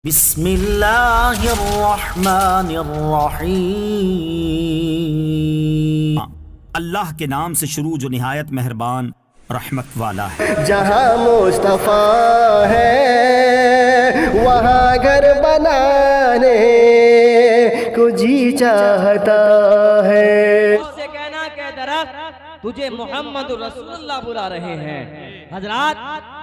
बिस्मिल्लाहिर्रहमानिर्रहीम। अल्लाह के नाम से शुरू जो निहायत मेहरबान रहमत वाला है। जहाँ मुस्तफ़ा है वहाँ घर बनाने को जी चाहता है। उससे कहना के दरख्त तुझे मोहम्मद रसूलुल्लाह बुला रहे हैं। हजरात,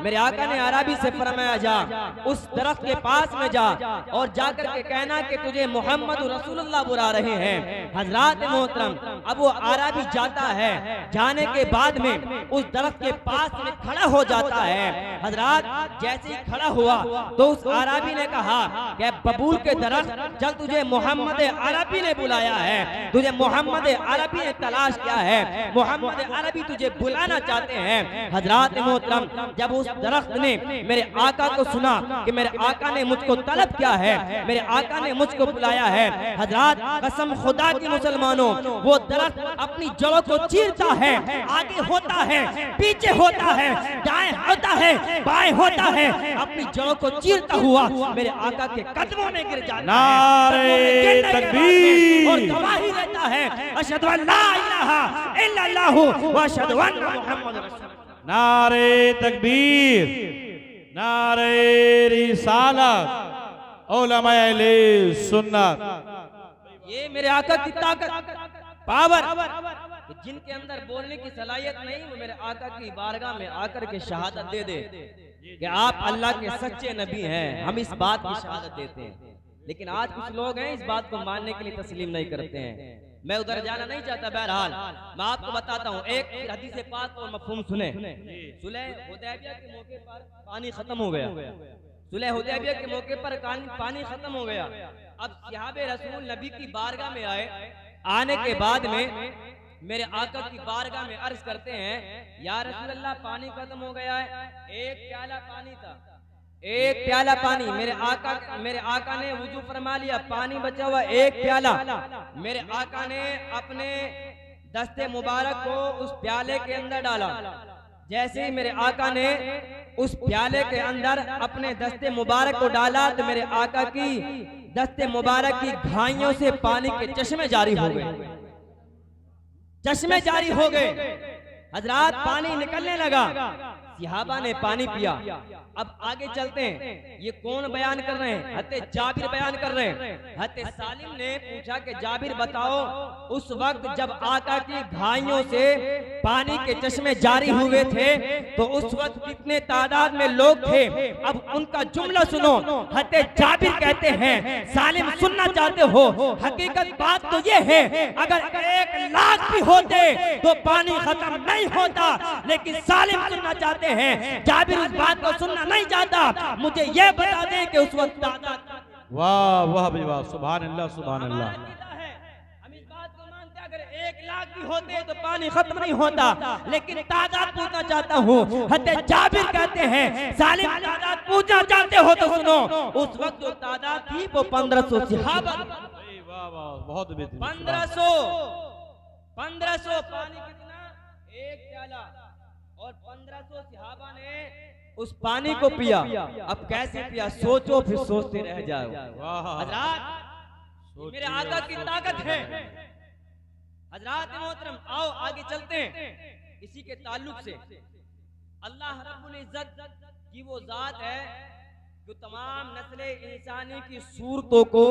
मेरे आका ने अरबी से फरमाया, जा उस दरख्त के पास में जा और जाकर के कहना कि तुझे मोहम्मद रसूलुल्लाह बुला रहे हैं। हजरात मोहतरम, अब वो अरबी जाता है, जाने के बाद में उस दरख्त के पास में खड़ा हो जाता है। हजरात, जैसे ही खड़ा हुआ तो उस अरबी ने कहा कि बबूल के दरख्त, चल तुझे मोहम्मद अरबी ने बुलाया है, तुझे मोहम्मद अरबी ने तलाश किया है, मोहम्मद अरबी तुझे बुलाना चाहते हैं। हजरात मोहतरम, जब उस दरख्त ने मेरे आका को सुना कि मेरे आका ने मुझको तलब किया है, मेरे आका ने मुझको बुलाया है, हजरात कसम खुदा की मुसलमानों, वो दरख्त अपनी जड़ों को चीरता है, आगे होता है, पीछे होता है, दाएं होता है, बाएं होता है, अपनी जड़ों को चीरता हुआ मेरे आका के कदमों में गिर जाता है। नारे तकबीर और गवाही देता है, अशहदु अल्ला इलाहा इल्लल्लाहु व अशहदु अन्ना मुहम्मद रसूलुल्लाह। नारे तकबीर, नारे रिसालत, उलमाए अहले सुन्नत। ये मेरे आका की ताकत, पावर, जिनके अंदर बोलने की सलाहियत नहीं, वो मेरे आका की बारगाह में आकर के शहादत दे दे कि आप अल्लाह के सच्चे नबी हैं। हम इस बात की शहादत देते हैं, लेकिन आज कुछ लोग हैं इस बात को मानने के लिए तस्लीम नहीं करते हैं। मैं उधर जाना नहीं चाहता। बहरहाल मैं आपको बताता हूँ, एक हदीस पाक और मफहूम सुने। सुलह हुदैबिया के मौके पर पानी खत्म हो गया, सुलह हुदैबिया के मौके पर पानी खत्म हो गया। अब सहाबे रसूल नबी की बारगाह में आए, आने के बाद में मेरे आका की बारगाह में अर्ज करते हैं, या रसूल अल्लाह पानी खत्म हो गया है, एक प्याला पानी था, एक प्याला पानी। मेरे आका ने वुजू फरमा लिया, पानी बचा हुआ एक प्याला। मेरे आका ने अपने दस्ते मुबारक को उस प्याले के अंदर डाला। जैसे ही मेरे आका ने उस प्याले के अंदर अपने दस्ते मुबारक को डाला तो मेरे आका की दस्ते मुबारक की घाइयों से पानी के चश्मे जारी हो गए, चश्मे जारी हो गए। हजरात, पानी निकलने लगा, सहाबा ने पानी पिया। अब आगे चलते हैं, ये कौन बयान कर रहे हैं? हज़रत जाबिर बयान कर रहे हैं। हज़रत सालिम ने पूछा कि जाबिर बताओ, उस वक्त जब आका की घाइयों से पानी के चश्मे जारी हुए थे तो उस वक्त कितने तादाद में लोग थे? अब उनका जुमला सुनो। हज़रत जाबिर कहते हैं, सालिम सुनना चाहते हो, हकीकत बात तो ये है, अगर 1 लाख भी होते तो पानी खत्म नहीं होता, लेकिन सालिम सुनना चाहते हैं, जाबिर उस बात को सुनना नहीं चाहता। मुझे ये बता दें कि उस वक्त वाह वाह भाई वाह, सुभान अल्लाह सुभान अल्लाह। हम इस बात को मानते हैं, अगर 1 लाख भी होते तो पानी खत्म नहीं होता, लेकिन तादाद पूछना चाहता हूँ। हज़रत जाबिर कहते हैं, सालिम तादाद पूछना चाहते हो तो सुनो। उस वक्त जो तादाद थी वो 1500 सहाबा। वाह वाह, बहुत बेहतरीन। 1500 पानी कितना? एक प्याला। और 1500 सहाबा ने उस पानी को पिया। अब कैसे पिया सोचो, फिर सोचते रह जाओ। हजरात, मेरे आका की ताकत है। हजरात मोहतरम, आओ आगे चलते हैं। इसी के ताल्लुक से अल्लाह रब्बुल इज्जत की वो जात है जो तमाम नस्ले इंसानी की सूरतों को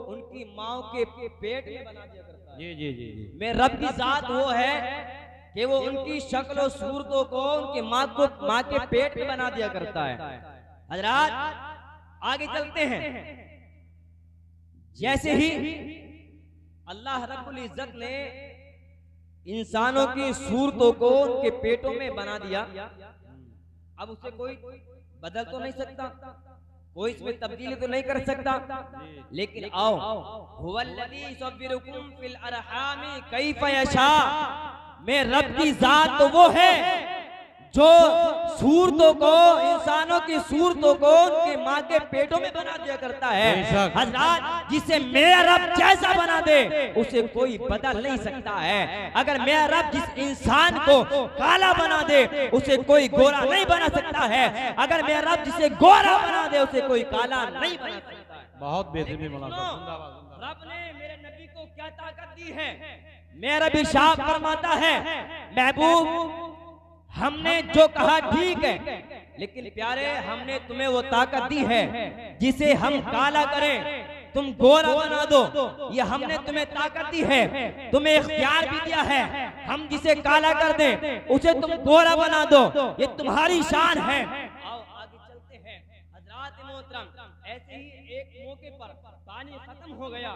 उनकी माँ के पेट में बना दिया करता है। जी जी जी जी। मेरे रब की जात वो है कि वो उनकी शक्ल और सूरतों को उनके माँ के पेट में बना दिया करता है। हजरात, आगे चलते हैं। जैसे ही अल्लाह रब्बुल इज्जत ने इंसानों की सूरतों को उनके पेटों में बना दिया, अब उसे कोई बदल तो नहीं सकता, कोई इसमें तब्दीली तो नहीं कर सकता। लेकिन आओ, हुवल्लज़ी युसव्विरुकुम फिल अरहामी कैफ़ यशा, मैं रब की जात तो वो है जो सूरतों को, इंसानों की सूरतों को उनके माँ के पेटों में बना दिया करता है। हजरात, जिसे मेरा रब जैसा बना दे उसे कोई बदल नहीं सकता है। अगर मेरा रब जिस इंसान को काला बना दे उसे कोई गोरा नहीं बना सकता है। अगर मेरा रब जिसे गोरा बना दे उसे कोई काला नहीं बना सकता है। बहुत बेहतरीन मौलाना। रब ने मेरे नबी को क्या ताकत दी है? मेरा भी इरशाद फरमाता है, महबूब हमने जो कहा ठीक है, लेकिन प्यारे हमने तुम्हें वो ताकत दी है जिसे हम काला करें तुम गोरा बना दो, ये हमने तुम्हें ताकत दी है, तुम्हें इख्तियार भी दिया है। हम जिसे काला कर दें उसे तुम गोरा बना दो, ये तुम्हारी शान है। आओ आगे चलते हैं। हजरात मोहतरम, ऐसे ही एक मौके पर पानी खत्म हो गया।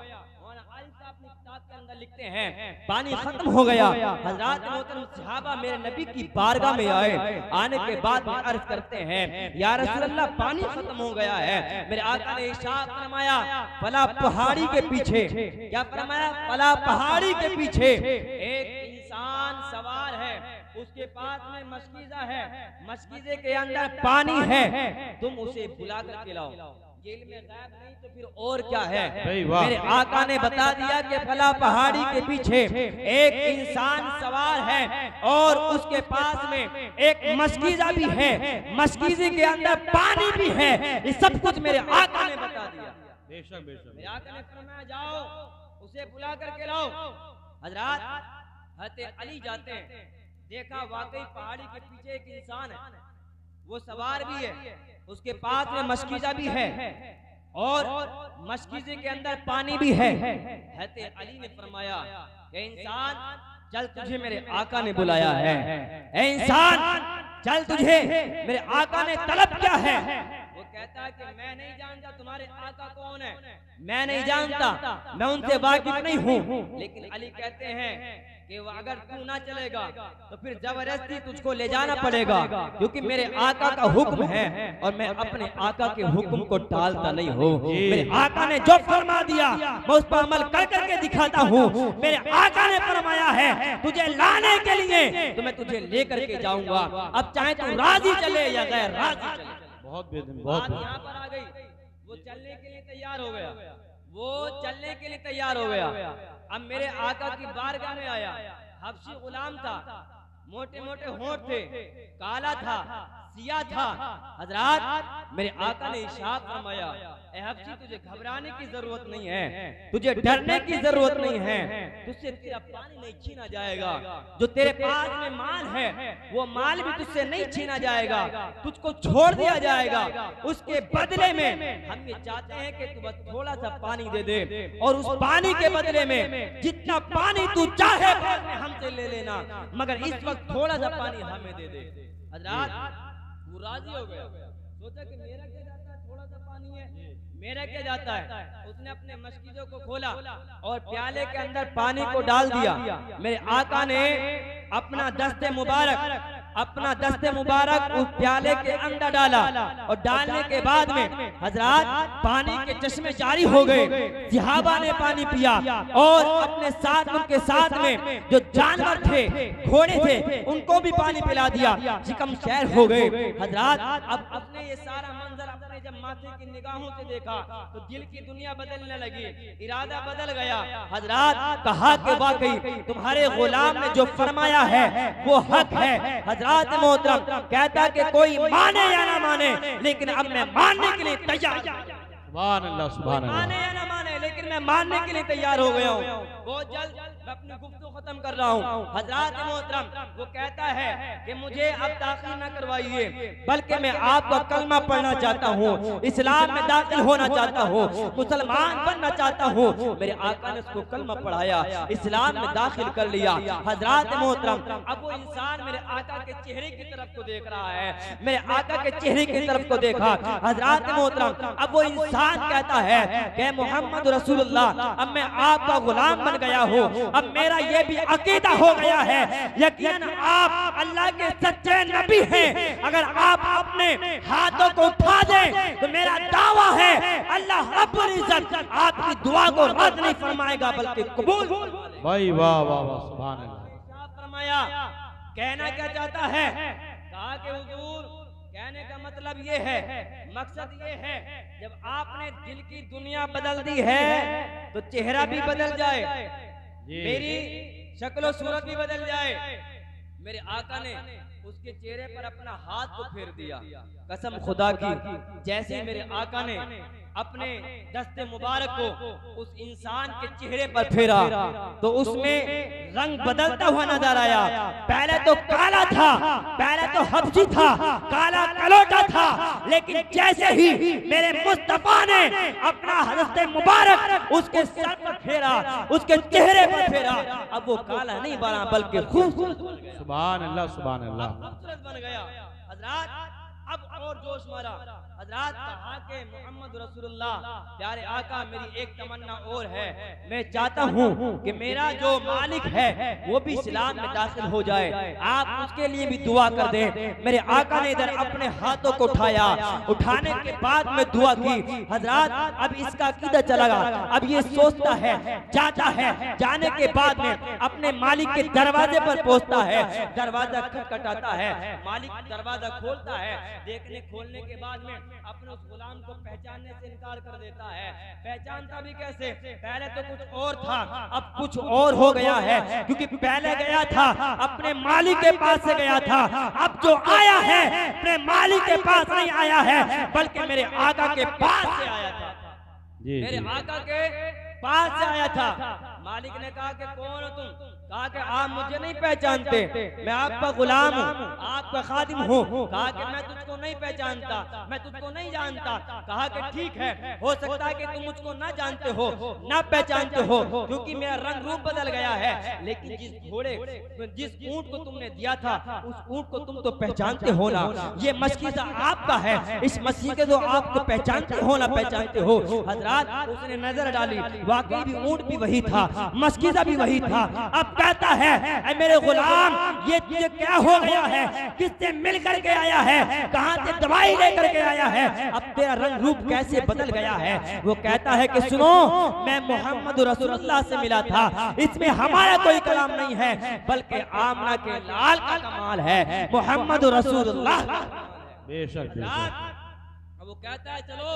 अपनी किताब के अंदर लिखते हैं पानी खत्म हो गया। हजरात मोहतरम सहाबा मेरे नबी की बारगाह में आए। आने के बाद अर्ज करते हैं, या रसूल अल्लाह पानी खत्म हो गया है। मेरे आका ने इरशाद फरमाया, फला पहाड़ी के पीछे, क्या फरमाया? फला पहाड़ी के पीछे एक इंसान सवार है, उसके पास में मशकीज़ा है, मशकीज़े के अंदर पानी है, तुम उसे बुला कर के लाओ। जेल में गैब नहीं तो फिर और क्या है? मेरे आका ने बता दिया कि फला पहाड़ी के पीछे एक इंसान सवार है और उसके पास में एक मशकीज़ा भी है, मशकीज़े के अंदर पानी भी है। ये सब कुछ मेरे आका ने बता दिया। बेशक बेशक। मेरे आका ने फरमाया जाओ उसे बुला करके लाओ। हजरात हज़रत अली जाते हैं, देखा वाकई पहाड़ी के पीछे एक इंसान है, वो सवार भी है, उसके पास में मशकीज़ा भी है और मशकीज़े के अंदर पानी भी है। हज़रत अली ने फरमाया, ए इंसान चल तुझे मेरे आका ने बुलाया है। ए इंसान चल तुझे मेरे आका ने तलब क्या है? वो कहता है कि मैं नहीं जानता तुम्हारे आका कौन है, मैं नहीं जानता, मैं उनसे वाकिफ नहीं हूँ। लेकिन अली कहते हैं कि वो अगर तू ना चलेगा तो फिर जबरदस्ती तुझको ले जाना पड़ेगा, क्योंकि मेरे आका का हुक्म है और मैं अपने आका के हुक्म को टालता नहीं हूँ। मेरे आका ने जो फरमा दिया मैं उस पर अमल कर करके दिखाता हूँ। मेरे आका ने फरमाया है तुझे लाने के लिए तो मैं तुझे लेकर के जाऊंगा, अब चाहे तू राजी चले या गैर राजी चले। बहुत बेहतरीन, बहुत यहाँ पर आ गई, वो चलने के लिए तैयार हो गया, वो चलने के लिए तैयार हो गया। अब मेरे आका की बारगाह में आया, हबशी गुलाम था, मोटे मोटे होंठ थे, काला था, सिया था। हजरात मेरे आका ने इरशाद फरमाया, ए हबशी तुझे घबराने की जरूरत नहीं है, तुझे डरने की जरूरत नहीं है, तुझसे तेरा पानी नहीं छीना जाएगा, जो तेरे पास में माल है वो माल भी तुझसे नहीं छीना जाएगा, तुझको छोड़ दिया जाएगा। उसके बदले में हम ये चाहते हैं कि तू बस थोड़ा सा पानी दे दे और उस पानी के बदले में जितना पानी तू चाहे हमसे ले लेना, मगर इस वक्त थोड़ा सा पानी हमें दे दे। हजरात वो राजी हो गया, सोचा कि मेरा क्या जाता है, थोड़ा सा पानी है, मेरा क्या जाता है। उसने अपने मशकीज़ों को खोला और प्याले के अंदर पानी को डाल दिया। मेरे आका ने अपना दस्ते मुबारक उस प्याले के अंदर डाला और डालने के बाद में हजरात पानी के चश्मे जारी हो गए। सहाबा ने पानी पिया और अपने साथ उनके साथ में जो जानवर थे, घोड़े थे, उनको भी पानी पिला दिया। शिकम शहर हो गए। हजरात अब अपने ये सारा मंजर अपने जब माथे की निगाहों से देखा तो दिल की दुनिया बदलने लगी, इरादा बदल गया। हजरात कहा कि वाकई तुम्हारे गुलाम ने जो फरमाया है वो हक है। हजरात मोहतरम कहता कि कोई माने या ना माने, लेकिन अब मैं मानने के लिए तैयार। सुभान अल्लाह, सुभान अल्लाह। माने या ना माने, लेकिन मैं मानने के लिए तैयार हो गया हूँ। बहुत जल्द मैं अपनी गुफ्तगू खत्म कर रहा हूँ। हजरात मोहतरम वो कहता है कि मुझे अब दाखिल न करवाइए, बल्कि मैं आपका कलमा पढ़ना चाहता हूँ, इस्लाम में दाखिल होना चाहता हूँ, मुसलमान बनना चाहता हूँ। मेरे आका ने उसको कलमा पढ़ाया, इस्लाम में दाखिल कर लिया। हजरात मोहतरम अब वो इंसान मेरे आका के चेहरे की तरफ को देख रहा है, मेरे आका के चेहरे की तरफ को देखा। हजरात मोहतरम अब वो इंसान कहता है कि मोहम्मद रसूलुल्लाह अब मैं आपका गुलाम बन गया हूँ, अब मेरा ये भी अकीदा हो गया है यकीन आप अल्लाह के सच्चे नबी हैं। अगर आप अपने हाथों को उठा दें तो मेरा दावा है अल्लाह रब्बुल इज्जत आपकी दुआ को रद्द नहीं फरमाएगा बल्कि कबूल। भाई वाह वाह वाह, सुभान अल्लाह। फरमाया कहना क्या चाहता है, कहा कि हुजूर कहने का मतलब ये है, मकसद ये है, जब आपने दिल की दुनिया बदल दी है तो चेहरा भी बदल जाए, मेरी शक्ल सूरत भी बदल जाए। मेरे आका ने उसके चेहरे पर अपना हाथ को फेर दिया। कसम खुदा की, जैसे मेरे आका ने अपने दस्ते मुबारक को उस इंसान के चेहरे पर फेरा तो उसमें रंग बदलता हुआ नजर आया। पहले तो काला था, पहले तो हब्शी था, काला कलोटा था, लेकिन जैसे ही मेरे मुस्तफा ने अपना दस्ते मुबारक उसके सर पर फेरा, उसके चेहरे पर फेरा, अब वो काला नहीं बना बल्कि खूबसूरत बन गया। सुभान अल्लाह, सुभान अल्लाह। खूबसूरत बन गया। हजरात अब और जोश मारा। हजरात कहा कि मोहम्मद रसूलुल्लाह प्यारे आका, मेरी एक तमन्ना और है, मैं चाहता हूँ कि मेरा जो मालिक है वो भी इस्लाम में दाखिल हो जाए, आप उसके लिए भी दुआ कर दें। मेरे आका ने इधर अपने हाथों को उठाया, उठाने के बाद में दुआ की। हजरात अब इसका अकीदा चला गया। अब ये सोचता है, जाता है, जाने के बाद में अपने मालिक के दरवाजे पर पहुंचता है, दरवाजा खटखटाता है, मालिक दरवाजा खोलता है। देखने खोलने के बाद में अपने उस गुलाम को पहचानने से इनकार कर देता है। पहचानता भी कैसे? पहले तो कुछ और था, अब कुछ और हो गया है, क्योंकि पहले गया था अपने मालिक के पास से गया था, अब जो आया है अपने मालिक के पास नहीं आया है बल्कि मेरे आका के पास से आया था। मेरे आका के पास से आया था। मालिक ने कहा कि कौन हो तुम? कहा कि आप मुझे नहीं पहचानते, मैं आपका गुलाम हूँ, आपका खादिम हूँ। कहा कि मैं तुझको नहीं पहचानता, मैं तुझको नहीं जानता। कहा कि ठीक है, हो सकता है कि तुम मुझको ना जानते हो, ना पहचानते हो, क्योंकि मेरा रंग रूप बदल गया है, लेकिन जिस घोड़े, जिस ऊंट को तुमने दिया था उस ऊंट को तुम तो पहचानते हो ना। ये मस्जिद आपका है, इस मस्जिद के तो आपको पहचानते हो ना, पहचानते हो। हजरात उसने नजर डाली, वाकई भी ऊंट भी वही था, मस्जिद भी वही था। अब कहता है ऐ मेरे गुलाम, ये क्या हो गया है? किससे मिल करके आया है? कहां से दवाई लेकर के आया है? अब तेरा रंग रूप कैसे बदल गया है? वो कहता है कि सुनो, मैं मोहम्मद रसूलुल्लाह से मिला था, इसमें हमारा कोई कलाम नहीं है बल्कि आमना के लाल का कमाल है, मोहम्मद रसूलुल्लाह। बेशक बेशक। अब वो कहता है चलो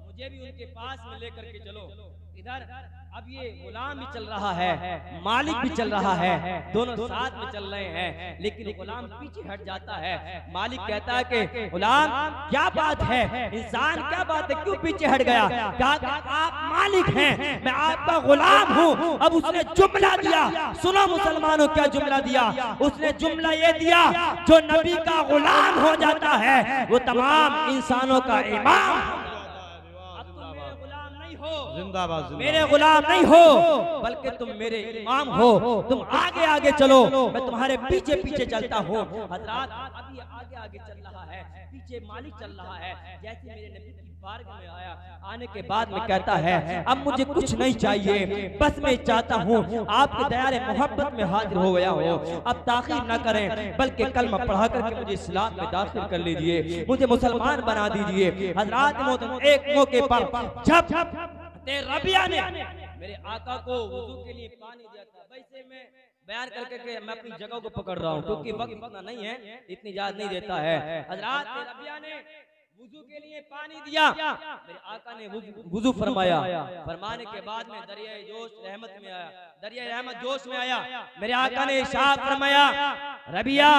मुझे भी उनके पास में लेकर के चलो। इधर अब ये गुलाम भी चल रहा है, मालिक भी चल रहा है, दोनों साथ में चल रहे हैं, लेकिन गुलाम पीछे हट जाता है। मालिक कहता है कि गुलाम क्या बात है, इंसान क्या बात है, क्यों पीछे हट गया? कहा आप मालिक हैं, मैं आपका गुलाम हूँ। अब उसने जुमला दिया, सुनो मुसलमानों क्या जुमला दिया? उसने जुमला ये दिया, जो नबी का गुलाम हो जाता है वो तमाम इंसानों का इमाम। जिंदाबाद, मेरे गुलाम नहीं हो बल्कि तुम मेरे इमाम हो। तुम आगे आगे चलो, मैं तुम्हारे पीछे पीछे चलता हूँ। हजरात अभी आगे आगे चल रहा है, पीछे मालिक चल रहा है। जैसे मेरे नबी की बारगाह में आया, आने के बाद में कहता है अब मुझे कुछ नहीं चाहिए, बस मैं चाहता हूँ आपके दयारे मोहब्बत में हाजिर हो गया हो। अब ताखीर न करें बल्कि कलमा पढ़ा करके मुझे इस्लाम में दाखिल कर लीजिए, मुझे मुसलमान बना दीजिए। हजरात मोहतरम एक मौके पर जब रबिया ने मेरे आका को वुजू के लिए पानी दिया था, वैसे मैं बयान करके के मैं अपनी जगह को पकड़ रहा हूँ क्योंकि वक्त इतना नहीं है, इतनी याद नहीं देता है। हजरात रबिया ने वुजू के लिए पानी दिया, मेरे आका ने वुजू फरमाया, फरमाने के बाद में दरियाए जोश रहमत में आया, दरियाए रहमत जोश में आया। मेरे आका ने इरशाद फरमाया, रबिया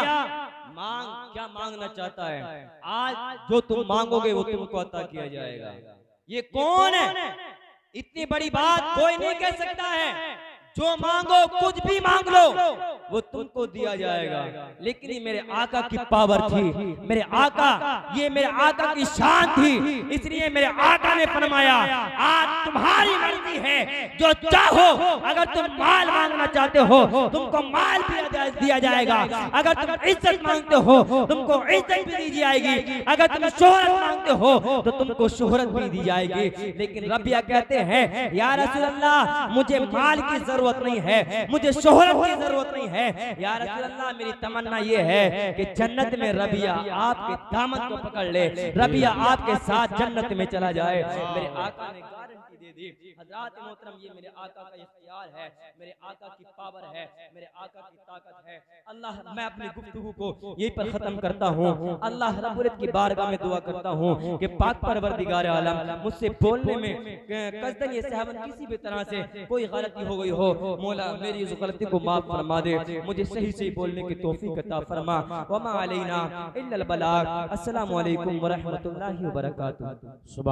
मांग, क्या मांगना चाहता है? आज जो तुम मांगोगे वो तुमको अता किया जाएगा। ये कौन है? इतनी बड़ी बात कोई नहीं कह सकता है। जो मांगो, कुछ भी मांग लो, वो तुमको दिया जाएगा। लेकिन ये मेरे आका की पावर थी, मेरे आका, ये मेरे आका की शान थी, इसलिए मेरे आका ने फरमाया आज तुम्हारी मर्जी है, जो चाहो। अगर तुम माल मांगना चाहते हो तुमको माल भी दिया जाएगा, अगर तुम इज्जत मांगते हो तुमको इज्जत भी दी जाएगी, अगर तुम शोहरत मांगते हो तो तुमको शोहरत भी दी जाएगी। लेकिन रबिया कहते हैं या रसूल अल्लाह, मुझे माल की जरूरत नहीं है, मुझे शोहरत की जरूरत नहीं है। या रसूल अल्लाह, मेरी तमन्ना ये है कि जन्नत में रबिया आपके दामन को पकड़ ले, रबिया आपके साथ जन्नत में चला जाए। मेरे आका ने गारंटी दे दी। हजरात मोहतरम, ये मेरे आका का इख्तियार है, मेरे आका की पावर है, मेरे आका की ताकत ताकत है। अल्लाह मैं अपनी गुफ्तगू को यहीं पर खत्म करता हूँ। अल्लाह रब्बुल इज्जत की बारगाह में दुआ करता हूँ कि पाक परवरदिगार आलम मुझसे बोलने में कसदन ये सहवन किसी भी तरह से कोई गलती हो गई हो, मौला मेरी उस गलती को माफ फरमा दे, मुझे सही सही बोलने की तौफीक अता फरमा। वमा अलैना इल्लल बलाग। अस्सलामु अलैकुम व रहमतुल्लाहि व बरकातुहू।